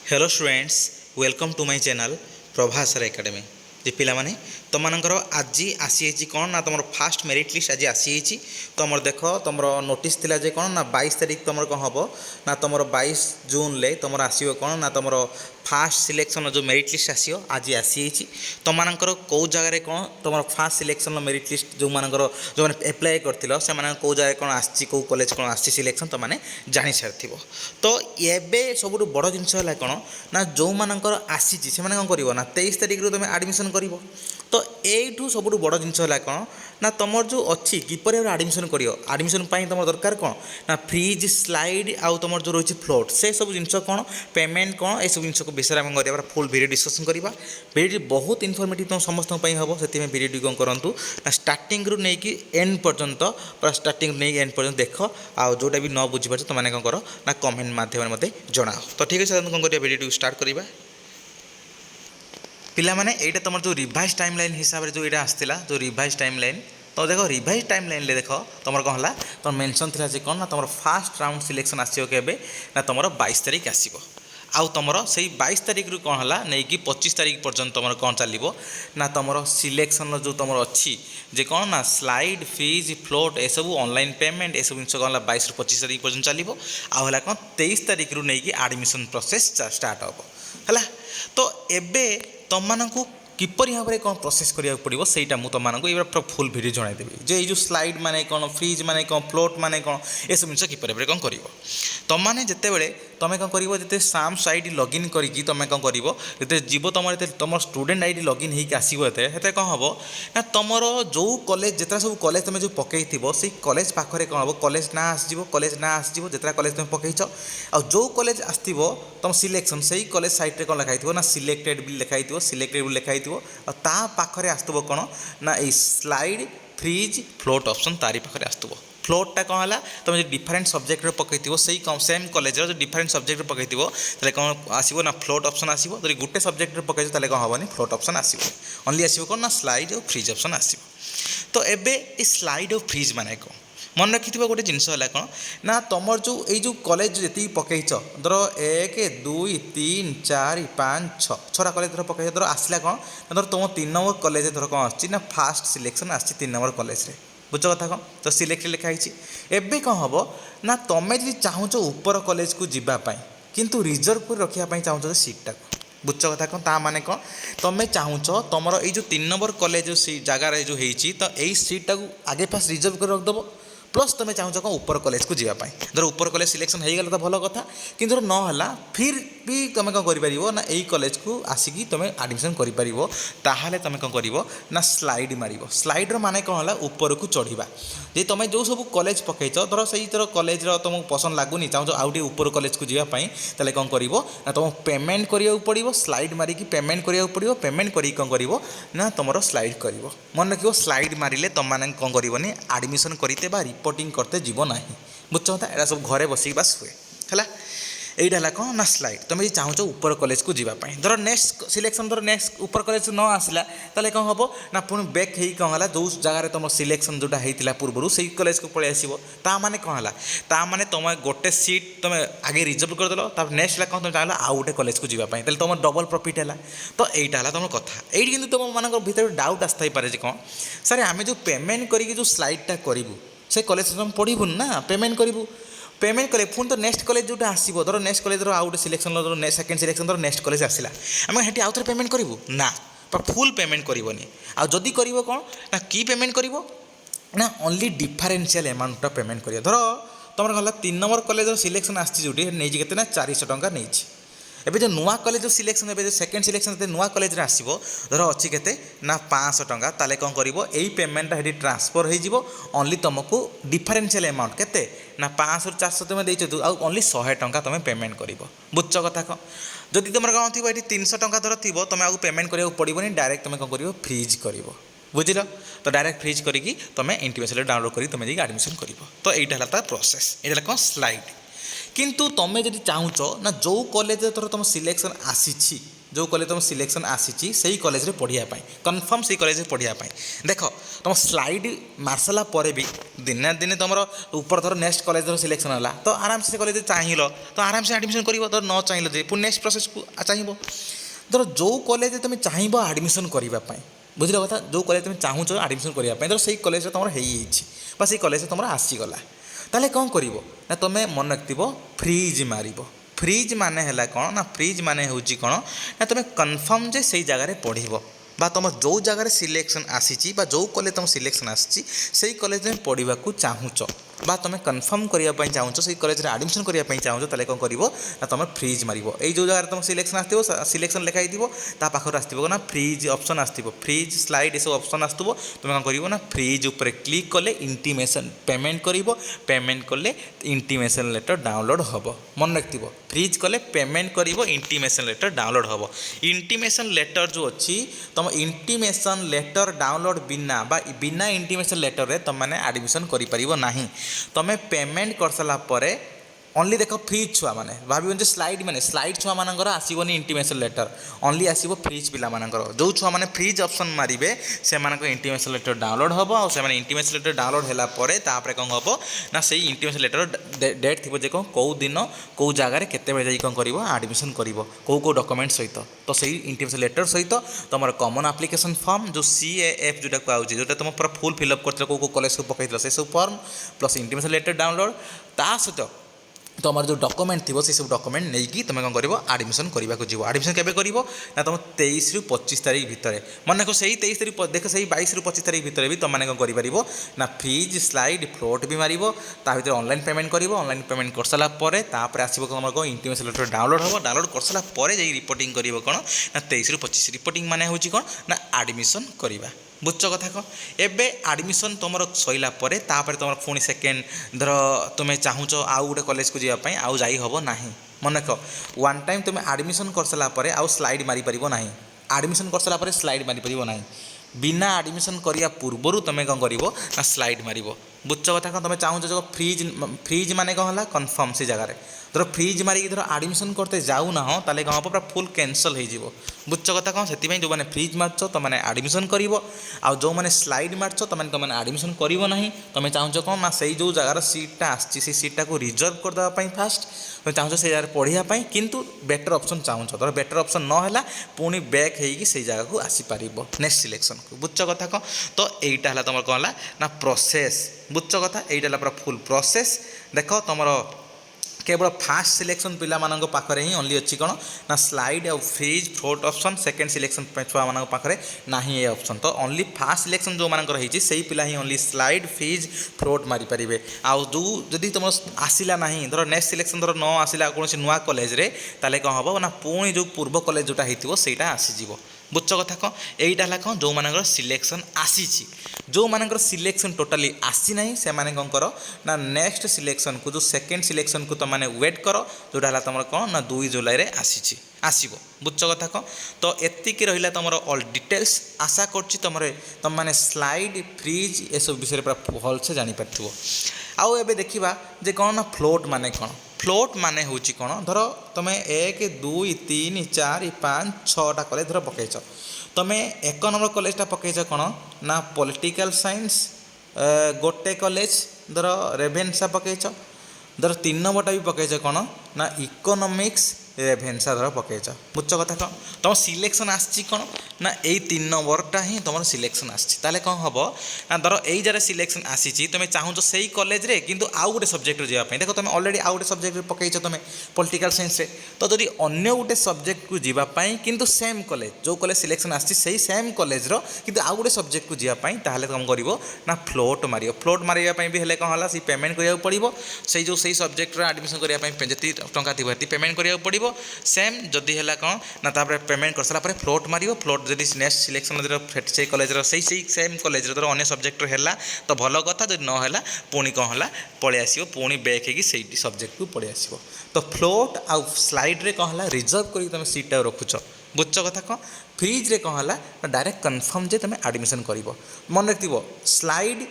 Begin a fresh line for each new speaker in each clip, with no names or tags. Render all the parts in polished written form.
Hello students welcome to my channel Prabhasar academy जे पिला माने तुमर आज आसी कौन ना तुम फास्ट मेरिट लिस्ट आज आसी तुम देख तुम नोटिस थिला जे कौन ना 22 तारीख तुम कौन हम ना तुम 22 जून ले तुम आसो कौन ना तुम फास्ट सिलेक्शन जो मेरिट लिस्ट आसो आज आसी तुम कौ जगह कौन तुम फास्ट सिलेक्शन मेरिट लिस्ट जो जो एप्लाय कर से कौ जगह कौन आसी कौ कॉलेज कौन आसी सिलेक्शन तुमने जानी सारी तो ये सब बड़ जिनस है कौन ना जो मानकर आसी से कौन कर ना 23 तारीख तुम आडमिशन कर तो यू सब बड़ जिनस है कौन ना तुम जो अच्छी किपर आडमिशन कर आडमिशन तुम दरकार कौन ना फ्रिज स्लाइड आउ तुम जो रही फ्लोट से सब जिन कौन पेमेंट कौन ये सब जिन विषय में कर फुल वीडियो डिस्कसन करवा वीडियो बहुत इनफॉर्मेटिव तुम समस्त हम से वीडियो कौन करूँ ना स्टार्टिंग रू नहीं एंड पर्यंत पूरा स्टार्टिंग नहीं एंड पर्यंत देख आ जोटा भी न बुझीपार तुमने कौन कर ना कमेंट मध्यम मत जनाओ तो ठीक है कौन कर वीडियो स्टार्ट करवा पिला माने एटा तुम जो रिवाइज टाइमलाइन हिसाब से जो यहाँ आसला जो रिवाइज टाइमलाइन तो देख रिवाइज टाइमलाइन देख तुम कौन है तुम मेंशन थी जे कौन ना तुम फास्ट राउंड सिलेक्शन आसो के ना तुम 22 तारीख आसो आउ तुम से 22 तारीख रू कौन है नहीं कि 25 तारीख पर्यंत तुम कौन चलो ना तुम सिलेक्शन जो तुम अच्छी जे कौन ना स्लाइड फ्रिज फ्लोट ये सब ऑनलाइन पेमेंट ये सब जिन कौन 22 रू 25 तारीख पर्यंत चलो आउ कौन 23 तारीख रू नहीं कि एडमिशन प्रोसेस स्टार्ट हम है तो एबे तुमको किपर भाव में कौन प्रोसेस करा पड़ो से तुमको ये फुल वीडियो जनईदेवी जे जो स्लाइड माने कौन फ्रिज माने कौन फ्लोट माने कौन ये सब जिन किपर भाव कौन कर तुमने जिते बड़े तुम कौन कर जिते साम्स आईडी लॉगिन करके तुम कौन कर जीव तुम तुम स्टूडेंट आईडी लॉगिन होकर आसते कौन हम ना तुम जो कॉलेज जितना सब कॉलेज तुम जो पकई से कॉलेज पाखे कौन हम कॉलेज ना आसो कॉलेज ना आसो जितना कॉलेज तुम पकईच आ जो कॉलेज आसो तुम सिलेक्शन से कॉलेज साइट कौन लिखाई ना सिलेक्टेड भी लिखाई सिलेक्टेड भी लिखाई ता पाखे आसतुब कौन ना ये स्लाइड फ्रिज फ्लोट ऑप्शन तारी पाखे आसतुब फ्लोटा कौन है तुम जो डिफरेंट सब्जेक्ट पकई से सेम कॉलेज जो डिफरेंट सब्जेक्ट पकई कौन आसो ना फ्लोट ऑप्शन आसो जो गोटे सब्जेक्ट पकई कौन हेनी फ्लोट ऑप्शन आसो ओनली आसो कौन ना स्लाइड और फ्रिज ऑप्शन आसो तो एबे स्लाइड और फ्रिज माने कौन मन रखि गोटे जिनस है कौन ना तुम जो कॉलेज जी पकईच धर 1 2 3 4 5 6 छटा कॉलेज धर पकई धर आसला कौन धर तुम 3 नंबर कॉलेज धर कौन आना फास्ट सिलेक्शन आसी 3 नंबर कॉलेज बुझ कथा कौन तो सिलेक्ट लिखाई एवं कौन हम ना तुम्हें जी चाहूच ऊपर कॉलेज को जीवाई किंतु रिजर्व कर रखापी चाहूच सीटा बुझ कथा कौन ता माने कौन तुम्हें चाहूच तुम ये 3 नंबर कॉलेज जगार जो होती तो यही सीटा को आगे फास्ट रिजर्व कर रखदेव प्लस तुम्हें चाहूच कौन ऊपर कॉलेज को जीवाई धर ऊपर कॉलेज सिलेक्शन हो गला तो भल कथा कि ना फिर भी तुम कौन कर ना यही कॉलेज को आसिकी तुम आडमिशन कर तुम कौन कर ना स्लाइड मार स्लाइड माने कौन है ऊपर को चढ़ा जे तुम जो सब कॉलेज पकईच धर से धर कॉलेज तुमको पसंद लगुनि चाहूँ आउ टे ऊपर कॉलेज को जीवाई तेल कौन कर ना तुम पेमेंट करा पड़ो स्लाइड मारिकी पेमेंट करा पड़ो पेमेंट करी कौन कर ना तुम स्लाइड कर मन रख स्लाइड मारे तुमने कौन करनी आडमिशन करते रिपोर्टिंग करते जीव ना बुझ कथा सब घरे बसिक बास हुए है यहीटा है कौन ना स्लाइड तुम जी चाहूच ऊपर कॉलेज को जीवाई धर नेक्स्ट सिलेक्शन धर नेक्स्ट ऊपर कॉलेज न आसला ताले कौन हम ना पुणी बैक हो कौन है जो जगह तुम सिलेक्शन जोटा होता पूर्व से कॉलेज को पलि आसो ताने कौन है ताने तुम गोटे सीट तुम आगे रिजर्व करदेल नेक्स्ट कौन तुम चाहिए आउ गोटे कॉलेज को जीवाई तुम डबल प्रॉफिट है तो यहीटा है तुम कथा ये तुम मान भर डाउट आसता पारे कौन सर आम जो पेमेंट करी जो स्लाइडटा करूँ से कॉलेज तुम पढ़ू ना पेमेंट करूँ पेमेंट कले पुणी तो नेक्स्ट कॉलेज जो आसो धर नेक्स्ट कॉलेज आउ गोटे सिलेक्शन सेकेंड सिलेक्शन धर नेक्स्ट कॉलेज आसला आम हेटी आउ थे पेमेंट करूँ ना फुल पेमेंट करनी आदि कर कौन ना कि पेमेंट कर ना ओनली डिफरेन्शियल एमाउंट पेमेंट कर धर तुम कौन 3 नंबर कॉलेज सिलेक्शन आसती नहीं के 400 टंका नहीं एबे जो नुआ कॉलेज जो सिलेक्शन जो सेकेंड सिलेक्शन नुआ कॉलेज आसो धर अच्छी के ना 500 टंका ताले कौन कर यही पेमेंटा हेटी ट्रांसफर हो ओनली तुमको डिफरेन्शियल एमाउंट के ना 500 400 तुम देखो ओनली 100 टंका तुम पेमेंट कर बुझ कथा कौन जदि तुम कौन थी ये 300 टंका धर थी तुम आपको पेमेंट करा पड़ोनी डायरेक्ट तुम कौन कर फ्रीज कर बुझल तो डायरेक्ट फ्रीज करके तुम इंटीमेशन डाउनलोड कर तुम एडमिशन कर तो यहाँ है प्रोसेस यहाँ कौन स्लाइड किंतु तुम्हें जब चाहूच ना जो कॉलेज थर तुम सिलेक्शन आसी जो कॉलेज तुम सिलेक्शन आसी से कॉलेज रे पढ़ाई कन्फर्म से कॉलेज पढ़ाई देख तुम स्लाइड मार्साला भी दिन ना दिन तुम ऊपर धर नेक्स्ट कॉलेज सिलेक्शन है तो आराम से कॉलेज चाहिए तो आराम से एडमिशन कर न चाहिए पुणी नेक्स्ट प्रोसेस को चाहिए धर जो कॉलेज तुम चाहब आडमिशन करने बुझल कथा जो कॉलेज तुम चाहूच आडमिशन करने धर से कॉलेज तुम हो कॉलेज तुम आसीगला ताले कौन कर तुम मन रखिथ फ्रीज मार फ्रीज माने है कौन ना फ्रीज माने हूँ कौन ना तुम कन्फर्म जे से जगह पढ़ बा तुम जो जगह सिलेक्शन आसी जो कॉलेज तुम सिलेक्शन आसी से कॉलेज में पढ़ा चाहूच बा तुम कन्फर्म करने चाहूच से कॉलेज में आडमिशन करने चाहूच ताले कौन कर तुम फ्रीज मार ये जो जगह तुम सिलेक्शन आसो सिलेक्शन लिखाई पाखर आसो ना फ्रीज ऑप्शन आसो फ्रीज स्लाइड ये सब ऑप्शन आसो तुम कौन कर ना फ्रीज उपर क्लिक कले इंटीमेशन पेमेंट कर पेमेंट कले इंटीमेशन लेटर डाउनलोड हम मन रखिथ फ्रीज कले पेमेंट कर इंटीमेशन लेटर डाउनलोड हम इंटीमेशन लेटर जो अच्छी तुम इंटीमेशन लेटर डाउनलोड बिना इंटीमेशन लेटर रे तुम मैंने एडमिशन कर तुम पेमेंट कर सारा ओनली देख फ्रीज छुआ मैंने भाव स्लाइड मैंने स्लाइड छुआ मानकर आसोनी इंटीमेशन लेटर ओनली आसो फ्रीज पिला मानकर जो छुआ मैंने फ्रीज ऑप्शन मारे से इंटीमेशन लेटर डाउनलोड हम और से इंटीमेशन लेटर डाउनलोड है कौन हम ना से इंटीमेशन लेटर डेट थी जे कौ दिन कौ जगार केते कौन कर आडमिशन कर कौ डॉक्यूमेंट सहित तो सही इंटीमेशन लेटर सहित तुम कॉमन एप्लिकेशन फॉर्म जो CAF जोटा कहूँ जोटा तुम पूरा फुल फिलअप कर कॉलेज को पकड़ से सब form plus intimation letter download ता सहित तुम जो डॉक्यूमेंट थी से सब डॉक्यूमेंट नहीं तुम कौन कर आडमिशन करने को जीव आडमिशन केबे कर ना तुम 23 ରୁ 25 तारीख भितर मन देखो से 23 तारीख देख से 22 ରୁ 25 तारीख भितर भी तुमने कौन कर ना फ्रीज स्लाइड फ्लोट भी मार भर ऑनलाइन पेमेंट कर ऑनलाइन पेमेंट कर सारापर आसो तुम कौन इंटीमेशन लेटर डाउनलोड हम डाउनलोड कर सारापर जा रिपोर्टिंग कर कौन ना 23 ରୁ 25 रिपोर्टिंग माने हूँ कौन ना आडमिशन करवा बुझ कथा कौन एवं आडमिशन तुम सैला तुम पुणी सेकेंड धर तुम्हें चाहूच आउ गोटे कॉलेज को जावाई आउ जाई हम ना मन रख वन टाइम तुम आडमिशन कर सारापर आउ स्लाइड मारी पार ना आडमिशन कर सारापर स्लाइड मारी पार ना बिना आडमिशन करिया पूर्वर तुम कौन कर ना स्लाइड मार बुझ कथा कौन तुम चाहूच जो फ्रीज फ्रीज माने कौन है कन्फर्म से जगार धर फ्रीज मारिक धर आडमिशन करते जाऊ ना ताले कौन हम पूरा फुल कैंसल हो बुझ कथा कौन से जो मैंने फ्रीज मार्च तुमने आडमिशन कर जो मैंने स्लाइड मार्च तुमने आडमिशन करना तुम चाहूच कौन ना से जो जगार सीटा आसी सीटा को रिजर्व करदेवाई फास्ट तुम चाहूच से जगह पढ़ाई किंतु बेटर ऑप्शन चाहूच धर बेटर ऑप्शन ना पुणी बैक हो जगह को आसीपर नेक्स्ट सिलेक्शन को बुझ कथा कौन तो यहीटा है तुम कौन है ना प्रोसेस बुझ कथा यहीटा पूरा फुल प्रोसेस देख तुम केवल फास्ट सिलेक्शन पिला मानक पाखरे ही ओनली अच्छी कौन ना स्लाइड और freeze float option second selection छुआ मान पाखे ना ये ऑप्शन तो ओनली फास्ट सिलेक्शन जो मानकर होती से पिला ही ओनली स्लाइड फ्रीज फ्लोट मारी पारे आउ जो जदि तुम आसला ना धर नेक्स्ट सिलेक्शन धर न आसला कौन नुआ कॉलेज रे ताले कौन हम ना पुणी जो पूर्व कॉलेज जोटा होता है आसीज बुझ कथा कौन यहीटा है कौन जो मानकर सिलेक्शन आसी जो मानकर सिलेक्शन टोटाली आसी ना से माने कौन कर ना नेक्स्ट सिलेक्शन को जो सेकेंड सिलेक्शन को तुम वेट कर जोटा है तुम कौन ना 2 जुलाई रे आसीब बुझ कथा कौन तो एतिक रहा तुम ऑल डिटेल्स आशा कर मैंने स्लाइड फ्रीज ये सब विषय पूरा भल से जापर आउ एबे देखिबा जे कौन ना फ्लोट माने कौन फ्लोट माने हूँ कौन धर तुम 1 2 3 4 5 6टा कॉलेज धर पकईच तुम 1 नंबर कॉलेजटा पकईच कौन ना पॉलिटिकल साइंस गोटे कॉलेज धर रेभेन्सा पकईच धर 3 नंबरटा भी पकईच कौन ना इकोनॉमिक्स रेभेन्सा धर पकईच बुझ कथा कौन तुम सिलेक्शन आसी कौन ना यही 3 नंबरटा ही तुम सिलेक्शन आसले कौन हम ना धर यही जगह सिलेक्शन आसी तुम चाहूच से कॉलेज रे किंतु आउ गोटे सब्जेक्ट जावाई देख तुम ऑलरेडी आउ गोटे सब्जेक्ट पकईच तुम पॉलिटिकल साइंस रे तो जदि अन्य गोटे सब्जेक्ट को जावाई किंतु सेम कॉलेज जो कॉलेज सिलेक्शन आसी से सेम कॉलेज रो किंतु आउ गोटे सब्जेक्ट को जावाई ताहले तुम कर ना फ्लोट मार फ्लोट मारे भी हेले कौन है सी पेमेंट करा पड़ो से जो सही सब्जेक्ट एडमिशन करने जी टंका थी पेमेंट करा पड़ो सेम जदि है कौन ना पेमेंट कर सारा फ्लोट मार फ्लोट जब नेक्स्ट सिलेक्शन से कॉलेज से सेम कॉलेज अन्य सब्जेक्ट है तो भल कथा जब ना पुणी कौन है पलि आस पुणी बैक हो सब्जेक्ट को पलि आस तो फ्लोट आउ स्लाइड रे कौन है रिजर्व कर तुम सीटा रखुच बुझ कथा कौन फ्रीज रे कौन है डायरेक्ट कन्फर्म जे तुम आडमिशन कर मन रख स्लाइड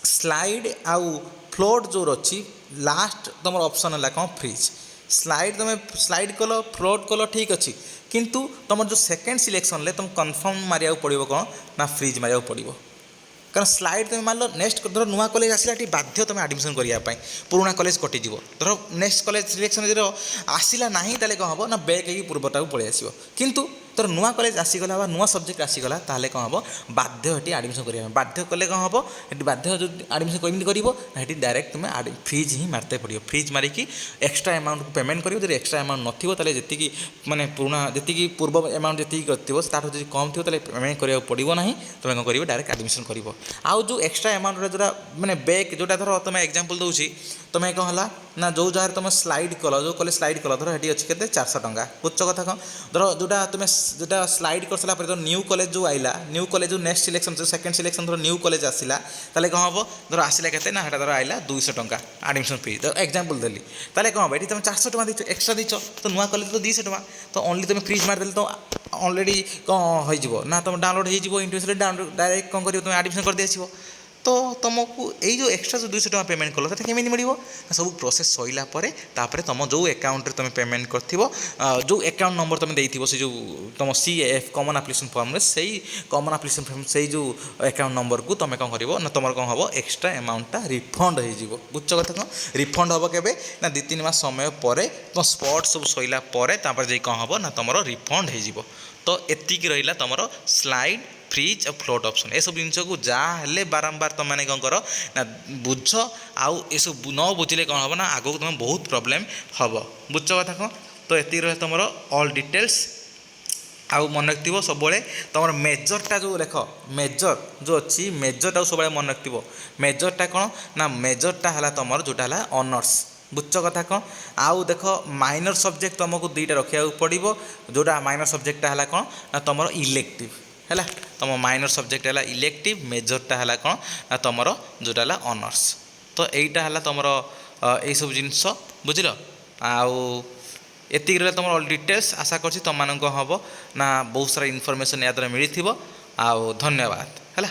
स्लाइड आउ फ्लोट जो अच्छी लास्ट तुम ऑप्शन है कौन फ्रीज स्लाइड तुम स्लाइड कल फ्लोट कल ठीक अच्छी किंतु तुम जो सेकेंड सिलेक्शन तुम कन्फर्म मारिया पड़ो कौन ना फ्रीज मारिया पड़ो कारण स्लाइड तुम मान लो नेक्स्ट धर नुआ कॉलेज आसला बाध्य तुम एडमिशन करने पुराना कॉलेज कटिज धर नेक्स्ट कॉलेज सिलेक्शन जो आसला ना तेल कौन हम ना बैक हो पूर्वटा पलि आस किंतु तोर नुआ कॉलेज आसीगला नुआ सब्जेक्ट आसीगला ताले कौन हम बाध्य ये एडमिशन करने बाध्य कले कौन हम ये बाध्य जो एडमिशन कमी कर डायरेक्ट तुम फ्रीज ही मारते पड़ो फ्रीज मारिकी एक्सट्रा अमाउंट पेमेंट कर जो एक्सट्रा अमाउंट नथिबो ताले जी माने पुराना जी पूर्व अमाउंट जी कर जी कम थी पेमेंट करा पड़ो ना तुम कौन कर डायरेक्ट एडमिशन कर आउ जो एक्सट्रा अमाउंट जो मैंने बैक जोटा धर तुम एग्जांपल दूसरी तुम कौन है ना जो जगह तुम स्लाइड कल जो कॉलेज स्लाइड कल धर ये अच्छी के 400 टंका बुझ कथा कौन धर जोटा तुम जोटा स्लाइड कर सारा जो न्यू कॉलेज जो आइला न्यू कॉलेज जो नेक्स्ट सिलेक्शन जो सेकंड सिलेक्शन धर न्यू कॉलेज आसला ताले कौन हम धर आसला के ना धर आइला 200 टंका एडमिशन फी तो एग्जांपल देली ताले कौन हम ये तुम 400 टंका दीच एक्सट्रा दीच तो नुआ कॉलेज तो 200 टंका तो ओनली तुम फ्रीज मारदेल तो ऑलरेडी कौन हो ना तुम डाउनलोड हो इंटरनेट डाउनलोड डायरेक्ट कौन कर तुम एडमिशन कर दिया तो तुमको यही जो एक्सट्रा जो 200 टका पेमेंट कल तो केमी मिल सब प्रोसेस सैला तापर तुम जो अकाउंट तुम पेमेंट कर जो अकाउंट नंबर तुम देथिबो से जो तुम CAF कॉमन एप्लिकेशन फॉर्म से कॉमन एप्लिकेशन फॉर्म से जो अकाउंट नंबर को तुम कौन कर ना तुम कौन हम एक्सट्रा अमाउंटा रिफंड हो बुझ कथा कौन रिफंड हम के ना 2-3 मास समय पर तुम स्पॉट सब सैला जा कौन हम ना तुम रिफंड हो तो एतिक रहा तुम स्लाइड फ्रीज और फ्लोट ऑप्शन ये सब जिनस को जहाँ बारंबार तुम मैंने कौन कर ना बुझ आउ ये सब न बुझे कौन हम ना आगे तुम बहुत प्रोब्लेम हम बुझ कथा कौन तो ये रहा तुम ऑल डिटेल्स आउ मन रखिथो सब तुम मेजरटा जो देख मेजर जो अच्छी मेजरटा सब मन रखिथो मेजरटा कौन ना मेजरटा है तुम जोटा है ऑनर्स बुझ कथा कौन आउ देख माइनर सब्जेक्ट तुमको 2टा रखा पड़ो जोटा माइनर सब्जेक्टा है कौन ना तुम इलेक्टिव है तुम माइनर सब्जेक्ट है इलेक्टिव मेजरटा है कौन ना तुम जोटा है ऑनर्स तो यहीटा है तुम यही सब जिनस बुझल आउ एतिक रहा तुम ऑल डिटेल्स आशा कर तुम हम ना बहुत सारा इनफॉरमेशन या द्वारा मिली आउ धन्यवाद है।